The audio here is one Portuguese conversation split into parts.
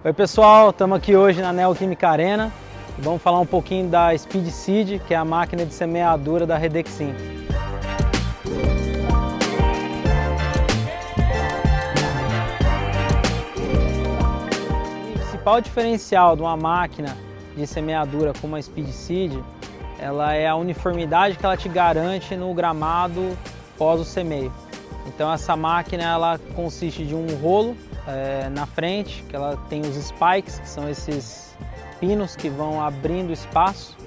Oi pessoal, estamos aqui hoje na Neoquímica Arena e vamos falar um pouquinho da Speed Seed, que é a máquina de semeadura da Redexin. O principal diferencial de uma máquina de semeadura como a Speed Seed, ela é a uniformidade que ela te garante no gramado pós o semeio. Então essa máquina ela consiste de um rolo na frente, que ela tem os spikes, que são esses pinos que vão abrindo espaço.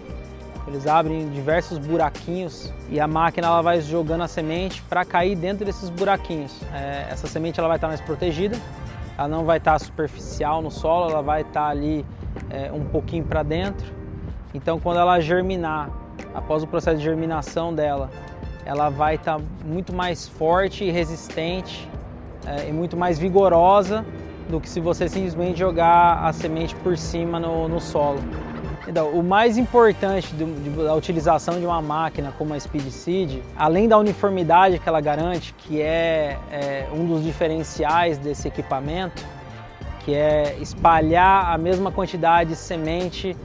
Eles abrem diversos buraquinhos e a máquina ela vai jogando a semente para cair dentro desses buraquinhos. Essa semente ela vai estar mais protegida, ela não vai estar superficial no solo, ela vai estar ali um pouquinho para dentro. Então quando ela germinar, após o processo de germinação dela, ela vai estar muito mais forte e resistente e muito mais vigorosa do que se você simplesmente jogar a semente por cima no solo. Então, o mais importante da utilização de uma máquina como a Speed Seed, além da uniformidade que ela garante, que é um dos diferenciais desse equipamento, que é espalhar a mesma quantidade de semente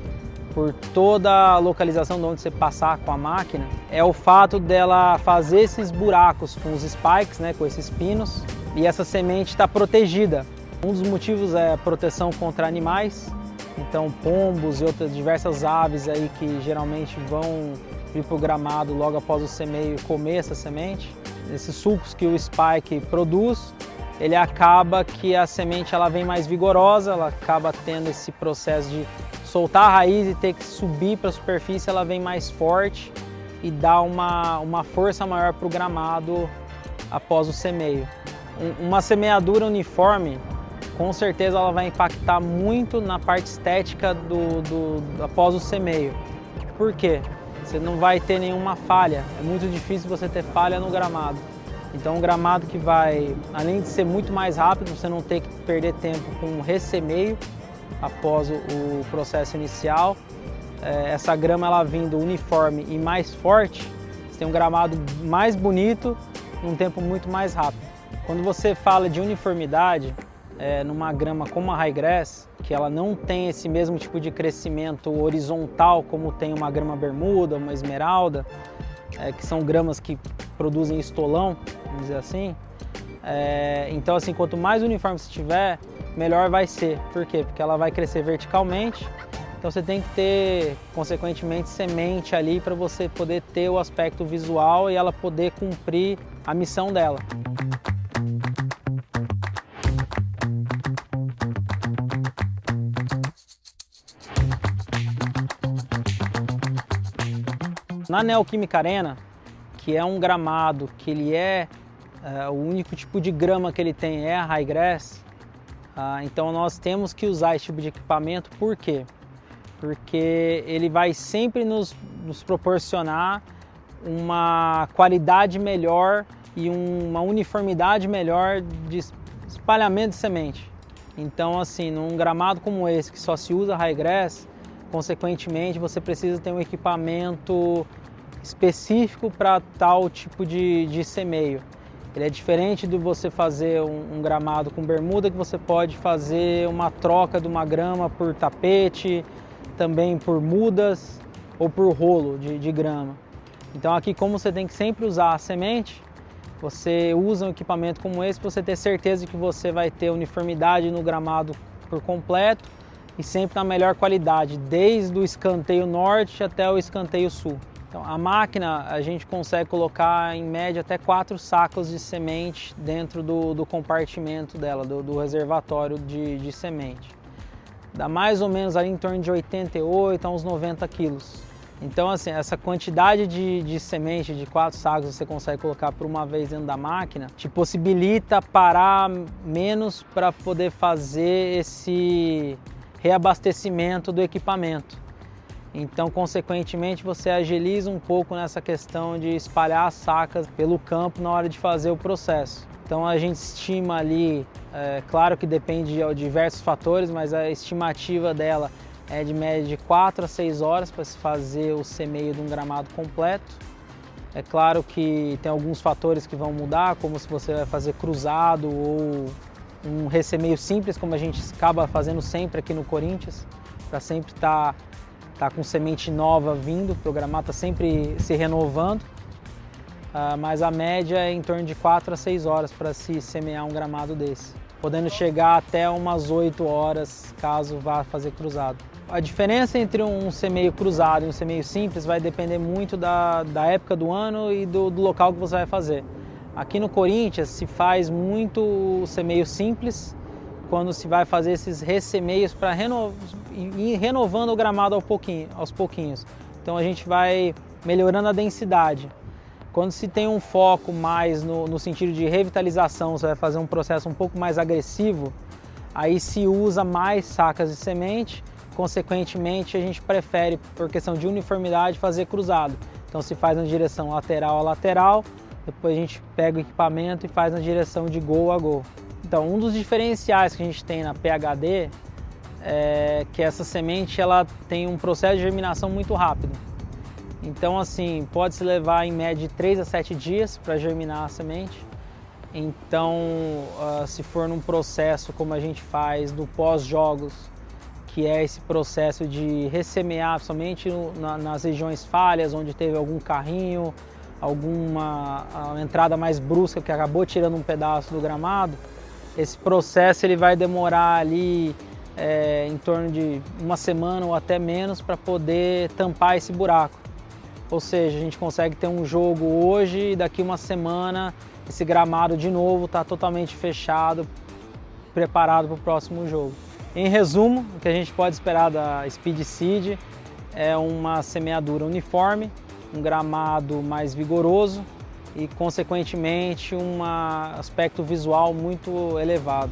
por toda a localização de onde você passar com a máquina, é o fato dela fazer esses buracos com os spikes, com esses pinos, e essa semente está protegida. Um dos motivos é a proteção contra animais, então pombos e outras diversas aves aí que geralmente vão vir para o gramado logo após o semeio comer essa semente. Esses sucos que o spike produz, ele acaba que a semente ela vem mais vigorosa, ela acaba tendo esse processo de soltar a raiz e ter que subir para a superfície, ela vem mais forte e dá uma força maior para o gramado após o semeio. Uma semeadura uniforme, com certeza ela vai impactar muito na parte estética após o semeio. Por quê? Você não vai ter nenhuma falha, é muito difícil você ter falha no gramado. Então um gramado que vai, além de ser muito mais rápido, você não ter que perder tempo com um ressemeio após o processo inicial, essa grama ela vindo uniforme e mais forte, você tem um gramado mais bonito num tempo muito mais rápido. Quando você fala de uniformidade, numa grama como a Ryegrass, que ela não tem esse mesmo tipo de crescimento horizontal como tem uma grama bermuda, uma esmeralda, que são gramas que produzem estolão, vamos dizer assim. Então assim, quanto mais uniforme você tiver, melhor vai ser. Por quê? Porque ela vai crescer verticalmente, então você tem que ter, consequentemente, semente ali para você poder ter o aspecto visual e ela poder cumprir a missão dela. Na Neoquímica Arena, que é um gramado que ele o único tipo de grama que ele tem é a Ryegrass, então nós temos que usar esse tipo de equipamento. Por quê? Porque ele vai sempre nos proporcionar uma qualidade melhor e uma uniformidade melhor de espalhamento de semente. Então assim, num gramado como esse que só se usa Ryegrass, consequentemente você precisa ter um equipamento específico para tal tipo de semeio. Ele é diferente de você fazer um gramado com bermuda, que você pode fazer uma troca de uma grama por tapete, também por mudas ou por rolo de grama. Então aqui, como você tem que sempre usar a semente, você usa um equipamento como esse para você ter certeza que você vai ter uniformidade no gramado por completo e sempre na melhor qualidade, desde o escanteio norte até o escanteio sul. Então, a máquina, a gente consegue colocar em média até 4 sacos de semente dentro do compartimento dela, do reservatório de semente. Dá mais ou menos ali em torno de 88 a uns 90 quilos. Então assim, essa quantidade de semente de 4 sacos você consegue colocar por uma vez dentro da máquina, te possibilita parar menos para poder fazer esse reabastecimento do equipamento. Então, consequentemente, você agiliza um pouco nessa questão de espalhar as sacas pelo campo na hora de fazer o processo. Então, a gente estima ali, claro que depende de diversos fatores, mas a estimativa dela é de média de 4 a 6 horas para se fazer o semeio de um gramado completo. É claro que tem alguns fatores que vão mudar, como se você vai fazer cruzado ou um ressemeio simples, como a gente acaba fazendo sempre aqui no Corinthians, para sempre estar com semente nova vindo, o gramado está sempre se renovando, mas a média é em torno de 4 a 6 horas para se semear um gramado desse, podendo chegar até umas 8 horas caso vá fazer cruzado. A diferença entre um semeio cruzado e um semeio simples vai depender muito da época do ano e do local que você vai fazer. Aqui no Corinthians se faz muito semeio simples, quando se vai fazer esses ressemeios para ir renovando o gramado aos pouquinhos. Então a gente vai melhorando a densidade. Quando se tem um foco mais no sentido de revitalização, você vai fazer um processo um pouco mais agressivo, aí se usa mais sacas de semente, consequentemente a gente prefere, por questão de uniformidade, fazer cruzado. Então se faz na direção lateral a lateral, depois a gente pega o equipamento e faz na direção de gol a gol. Então, um dos diferenciais que a gente tem na PHD é que essa semente ela tem um processo de germinação muito rápido. Então, assim, pode-se levar em média de 3 a 7 dias para germinar a semente. Então, se for num processo como a gente faz no pós-jogos, que é esse processo de ressemear somente nas regiões falhas, onde teve algum carrinho, alguma entrada mais brusca que acabou tirando um pedaço do gramado, esse processo ele vai demorar ali em torno de uma semana ou até menos para poder tampar esse buraco. Ou seja, a gente consegue ter um jogo hoje e daqui uma semana esse gramado de novo está totalmente fechado, preparado para o próximo jogo. Em resumo, o que a gente pode esperar da Speed Seed é uma semeadura uniforme, um gramado mais vigoroso e, consequentemente, um aspecto visual muito elevado.